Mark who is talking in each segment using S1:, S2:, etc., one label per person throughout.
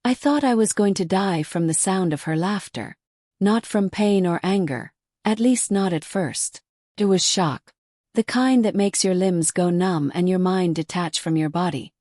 S1: I thought I was going to die from the sound of her laughter. Not from pain or anger, at least not at first. It was shock. The kind that makes your limbs go numb and your mind detach from your body,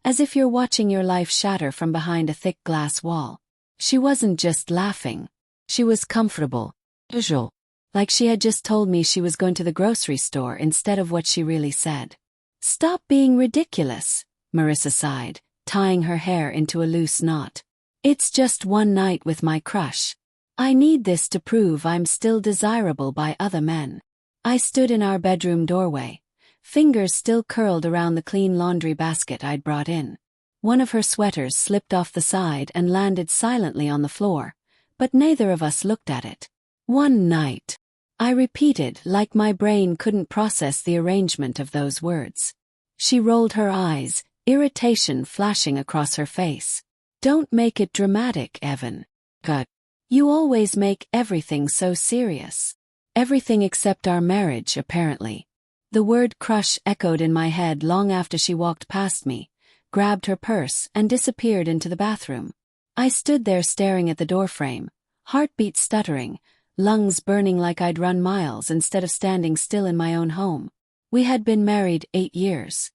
S1: as if you're watching your life shatter from behind a thick glass wall. She wasn't just laughing. She was comfortable. Usual. Like she had just told me she was going to the grocery store instead of what she really said. "Stop being ridiculous," Marissa sighed, tying her hair into a loose knot. "It's just one night with my crush. I need this to prove I'm still desirable by other men." I stood in our bedroom doorway, fingers still curled around the clean laundry basket I'd brought in. One of her sweaters slipped off the side and landed silently on the floor, but neither of us looked at it. "One night," I repeated, like my brain couldn't process the arrangement of those words. She rolled her eyes, irritation flashing across her face. "Don't make it dramatic, Evan. God. You always make everything so serious." Everything except our marriage, apparently. The word crush echoed in my head long after she walked past me, grabbed her purse, and disappeared into the bathroom. I stood there staring at the doorframe, heartbeat stuttering, lungs burning like I'd run miles instead of standing still in my own home. We had been married 8 years.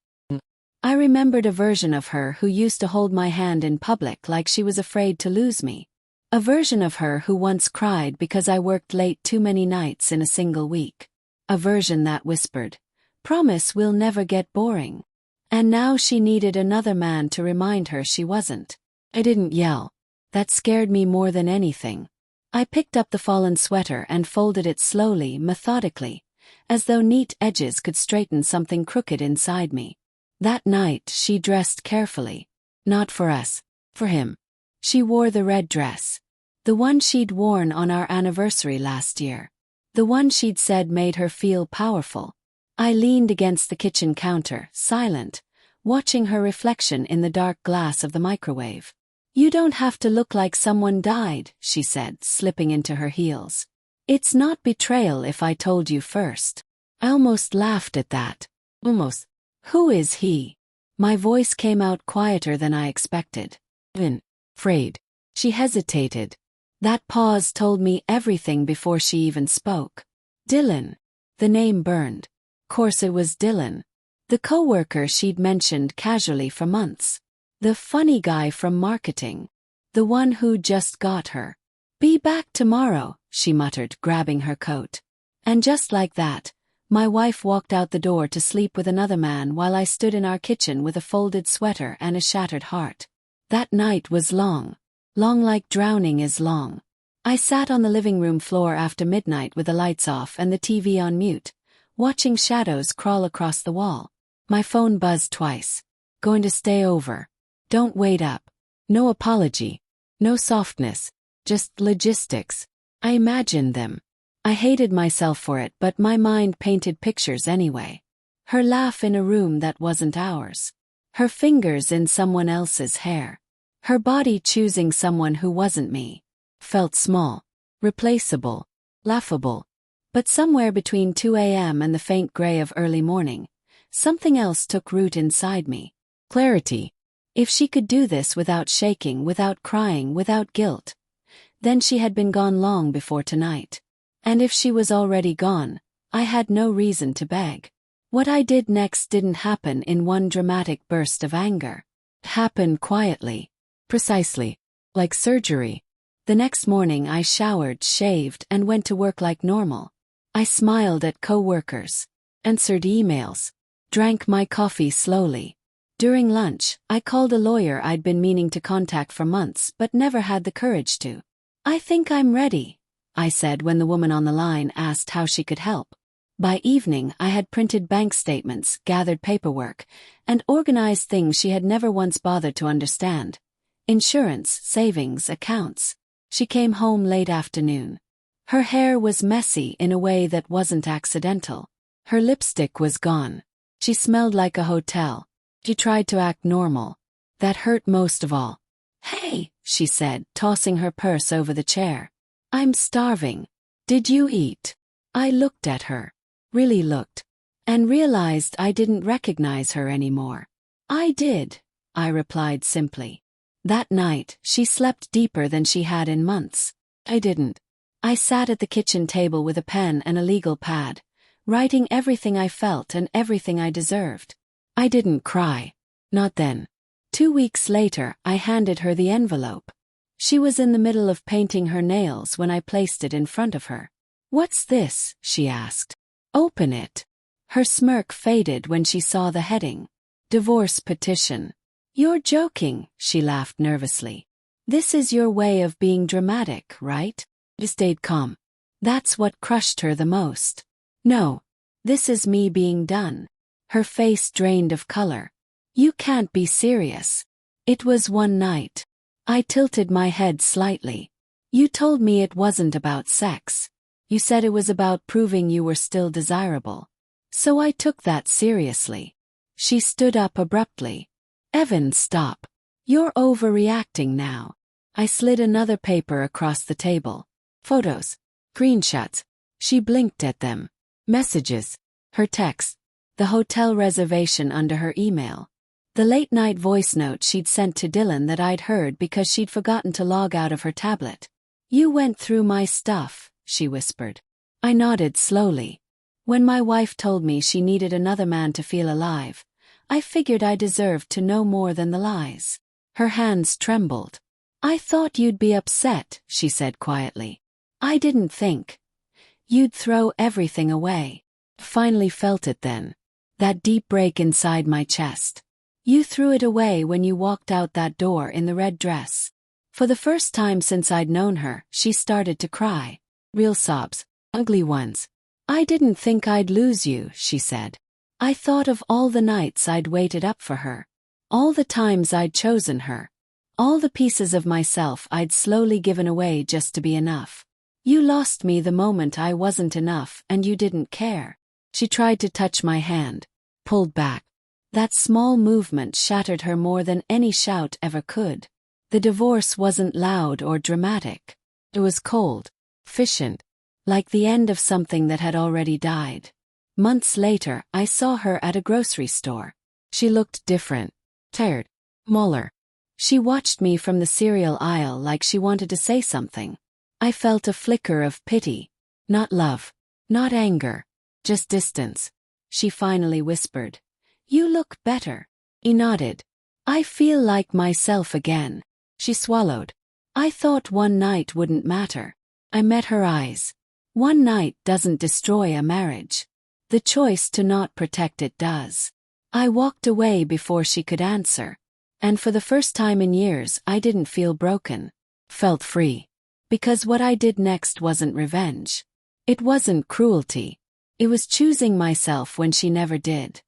S1: I remembered a version of her who used to hold my hand in public like she was afraid to lose me. A version of her who once cried because I worked late too many nights in a single week. A version that whispered, "Promise we'll never get boring." And now she needed another man to remind her she wasn't. I didn't yell. That scared me more than anything. I picked up the fallen sweater and folded it slowly, methodically, as though neat edges could straighten something crooked inside me. That night she dressed carefully. Not for us. For him. She wore the red dress. The one she'd worn on our anniversary last year. The one she'd said made her feel powerful. I leaned against the kitchen counter, silent, watching her reflection in the dark glass of the microwave. "You don't have to look like someone died," she said, slipping into her heels. "It's not betrayal if I told you first." I almost laughed at that. Almost. "Who is he?" My voice came out quieter than I expected. "Afraid." She hesitated. That pause told me everything before she even spoke. "Dylan." The name burned. Of course it was Dylan. The coworker she'd mentioned casually for months. The funny guy from marketing. The one who just got her. "Be back tomorrow," she muttered, grabbing her coat. And just like that, my wife walked out the door to sleep with another man while I stood in our kitchen with a folded sweater and a shattered heart. That night was long. Long like drowning is long. I sat on the living room floor after midnight with the lights off and the TV on mute, watching shadows crawl across the wall. My phone buzzed twice. "Going to stay over. Don't wait up." No apology. No softness. Just logistics. I imagined them. I hated myself for it, but my mind painted pictures anyway. Her laugh in a room that wasn't ours. Her fingers in someone else's hair. Her body choosing someone who wasn't me. Felt small. Replaceable. Laughable. But somewhere between 2 a.m. and the faint gray of early morning, something else took root inside me. Clarity. If she could do this without shaking, without crying, without guilt, then she had been gone long before tonight. And if she was already gone, I had no reason to beg. What I did next didn't happen in one dramatic burst of anger. It happened quietly. Precisely. Like surgery. The next morning I showered, shaved, and went to work like normal. I smiled at coworkers, answered emails, drank my coffee slowly. During lunch, I called a lawyer I'd been meaning to contact for months but never had the courage to. "I think I'm ready," I said when the woman on the line asked how she could help. By evening I had printed bank statements, gathered paperwork, and organized things she had never once bothered to understand. Insurance, savings, accounts. She came home late afternoon. Her hair was messy in a way that wasn't accidental. Her lipstick was gone. She smelled like a hotel. She tried to act normal. That hurt most of all. "Hey," she said, tossing her purse over the chair. "I'm starving. Did you eat?" I looked at her. Really looked. And realized I didn't recognize her anymore. "I did," I replied simply. That night, she slept deeper than she had in months. I didn't. I sat at the kitchen table with a pen and a legal pad, writing everything I felt and everything I deserved. I didn't cry. Not then. 2 weeks later, I handed her the envelope. She was in the middle of painting her nails when I placed it in front of her. "What's this?" she asked. "Open it." Her smirk faded when she saw the heading. Divorce petition. "You're joking," she laughed nervously. "This is your way of being dramatic, right?" I stayed calm. That's what crushed her the most. "No. This is me being done." Her face drained of color. "You can't be serious." "It was one night." I tilted my head slightly. "You told me it wasn't about sex. You said it was about proving you were still desirable. So I took that seriously." She stood up abruptly. "Evan, stop. You're overreacting now." I slid another paper across the table. Photos. Screenshots. She blinked at them. Messages. Her text. The hotel reservation under her email. The late-night voice note she'd sent to Dylan that I'd heard because she'd forgotten to log out of her tablet. "You went through my stuff," she whispered. I nodded slowly. When my wife told me she needed another man to feel alive, I figured I deserved to know more than the lies. Her hands trembled. "I thought you'd be upset," she said quietly. "I didn't think you'd throw everything away." Finally felt it then. That deep break inside my chest. "You threw it away when you walked out that door in the red dress." For the first time since I'd known her, she started to cry. Real sobs. Ugly ones. "I didn't think I'd lose you," she said. "I thought of all the nights I'd waited up for her. All the times I'd chosen her. All the pieces of myself I'd slowly given away just to be enough. You lost me the moment I wasn't enough and you didn't care." She tried to touch my hand. Pulled back. That small movement shattered her more than any shout ever could. The divorce wasn't loud or dramatic. It was cold, efficient, like the end of something that had already died. Months later, I saw her at a grocery store. She looked different. Tired. Smaller. She watched me from the cereal aisle like she wanted to say something. I felt a flicker of pity. Not love. Not anger. Just distance. She finally whispered, "You look better." He nodded. "I feel like myself again." She swallowed. "I thought one night wouldn't matter." I met her eyes. One night doesn't destroy a marriage. The choice to not protect it does. I walked away before she could answer. And for the first time in years, I didn't feel broken. Felt free. Because what I did next wasn't revenge. It wasn't cruelty. It was choosing myself when she never did.